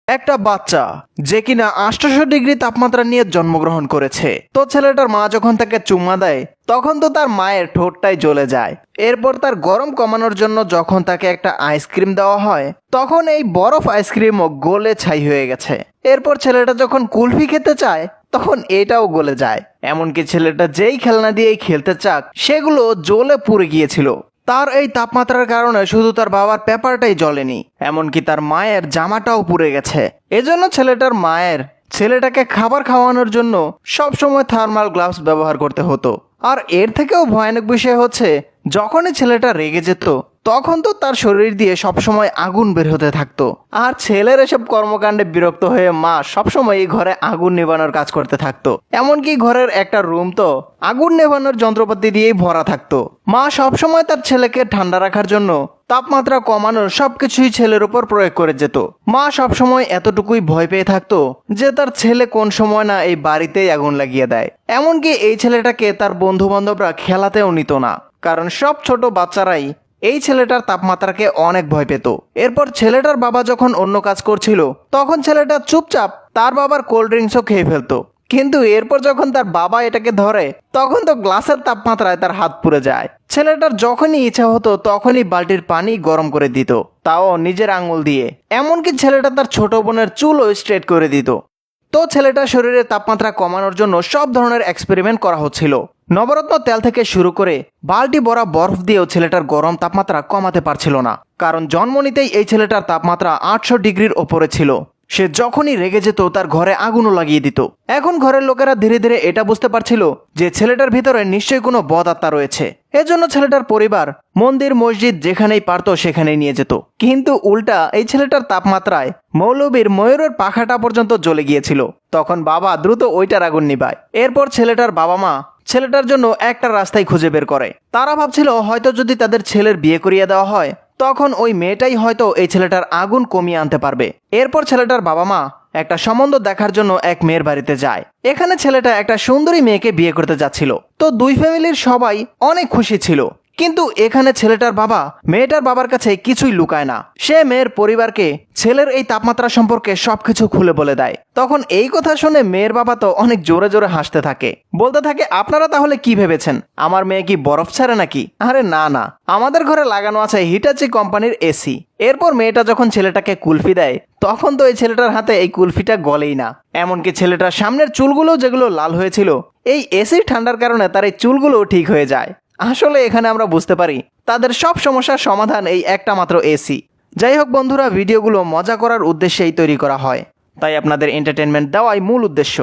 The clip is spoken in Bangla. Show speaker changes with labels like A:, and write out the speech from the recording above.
A: একটা বাচ্চা যে কিনা ৮০০ ডিগ্রি তাপমাত্রা নিয়ে জন্মগ্রহণ করেছে। তো ছেলেটার মা যখন তাকে চুম্মা দেয় তখন তো তার মায়ের ঠোঁটটাই জ্বলে যায়। এরপর তার গরম কমানোর জন্য যখন তাকে একটা আইসক্রিম দেওয়া হয় তখন এই বরফ আইসক্রিমও গলে ছাই হয়ে গেছে। এরপর ছেলেটা যখন কুলফি খেতে চায় তখন এটাও গলে যায়। এমনকি ছেলেটা যেই খেলনা দিয়েই খেলতে চাক সেগুলো জ্বলে পুড়ে গিয়েছিল। তার এই তাপমাত্রার কারণে শুধু তার বাবার পেপারটাই জ্বলেনি, এমনকি তার মায়ের জামাটাও পুড়ে গেছে। এজন্য ছেলেটার মায়ের ছেলেটাকে খাবার খাওয়ানোর জন্য সবসময় থার্মাল গ্লাভস ব্যবহার করতে হতো। আর এর থেকেও ভয়ানক বিষয় হচ্ছে যখনই ছেলেটা রেগে যেত তখন তো তার শরীর দিয়ে সবসময় আগুন বের হতে থাকতো। আর ছেলের এসব কর্মকাণ্ডে বিরক্ত হয়ে মা সবসময় এই ঘরে আগুন নেভানোর কাজ করতে থাকতো। এমনকি ঘরের একটা রুম তো আগুন নেভানোর যন্ত্রপাতি দিয়েই ভরা থাকতো। মা সবসময় তার ছেলেকে ঠান্ডা রাখার জন্য তাপমাত্রা কমানোর সবকিছুই ছেলের উপর প্রয়োগ করে যেত। মা সবসময় এতটুকুই ভয় পেয়ে থাকতো যে তার ছেলে কোন সময় না এই বাড়িতেই আগুন লাগিয়ে দেয়। এমনকি এই ছেলেটাকে তার বন্ধু বান্ধবরা খেলাতেও নিত না, কারণ সব ছোট বাচ্চারাই এই ছেলেটার তাপমাত্রাকে অনেক ভয় পেত। এরপর ছেলেটার বাবা যখন অন্য কাজ করছিল তখন ছেলেটা চুপচাপ তার বাবার কোল্ড ড্রিঙ্কসও খেয়ে ফেলতো। কিন্তু এরপর যখন তার বাবা এটাকে ধরে তখন তো গ্লাসের তাপমাত্রায় তার হাত পুড়ে যায়। ছেলেটার যখনই ইচ্ছা হতো তখনই বালতির পানি গরম করে দিত, তাও নিজের আঙুল দিয়ে। এমনকি ছেলেটা তার ছোট বোনের চুলও স্ট্রেট করে দিত। তো ছেলেটার শরীরের তাপমাত্রা কমানোর জন্য সব ধরনের এক্সপেরিমেন্ট করা হচ্ছিল। নবরত্ন তেল থেকে শুরু করে বালতি ভরা বরফ দিয়েও ছেলেটার গরম তাপমাত্রা কমাতে পারছিল না, কারণ জন্ম নিতেই এই ছেলেটার তাপমাত্রা ৮০০ ডিগ্রির ওপরে ছিল। সে যখনই রেগে যেত তার ঘরে আগুনও লাগিয়ে দিত। এখন ঘরের লোকেরা ধীরে ধীরে এটা বুঝতে পারছিল যে ছেলেটার ভিতরে নিশ্চয়ই কোনো বদ আত্মা রয়েছে। এজন্য ছেলেটার পরিবার মন্দির মসজিদ যেখানেই পারতো সেখানেই নিয়ে যেত। কিন্তু উল্টা এই ছেলেটার তাপমাত্রায় মৌলবীর ময়ূরের পাখাটা পর্যন্ত জ্বলে গিয়েছিল। তখন বাবা দ্রুত ওইটার আগুন নিভায়। এরপর ছেলেটার বাবা মা ছেলেটার জন্য একটা রাস্তাই খুঁজে বের করে। তারা ভাবছিল হয়তো যদি তাদের ছেলের বিয়ে করিয়ে দেওয়া হয় তখন ওই মেয়েটাই হয়তো এই ছেলেটার আগুন কমিয়ে আনতে পারবে। এরপর ছেলেটার বাবা মা একটা সম্বন্ধ দেখার জন্য এক মেয়ের বাড়িতে যায়। এখানে ছেলেটা একটা সুন্দরী মেয়েকে বিয়ে করতে যাচ্ছিল। তো দুই ফ্যামিলির সবাই অনেক খুশি ছিল। কিন্তু এখানে ছেলেটার বাবা মেয়েটার বাবার কাছে কিছুই লুকায় না। সে মেয়ের পরিবারকে ছেলের এই তাপমাত্রা সম্পর্কে সবকিছু খুলে বলে দেয়। তখন এই কথা শুনে মেয়ের বাবা তো অনেক জোরে জোরে হাসতে থাকে, বলতে থাকে, আপনারা তাহলে কি ভেবেছেন আমার মেয়ে কি বরফ ছাড়ে নাকি? আরে না না, আমাদের ঘরে লাগানো আছে হিটাচি কোম্পানির এসি। এরপর মেয়েটা যখন ছেলেটাকে কুলফি দেয় তখন তো এই ছেলেটার হাতে এই কুলফিটা গলেই না। এমনকি ছেলেটার সামনের চুলগুলো যেগুলো লাল হয়েছিল এই এসির ঠান্ডার কারণে তার এই চুলগুলো ঠিক হয়ে যায়। আসলে এখানে আমরা বুঝতে পারি তাদের সব সমস্যার সমাধান এই একটা মাত্র এসি। যাই হোক বন্ধুরা, ভিডিওগুলো মজা করার উদ্দেশ্যেই তৈরি করা হয়, তাই আপনাদের এন্টারটেনমেন্ট দেওয়াই মূল উদ্দেশ্য।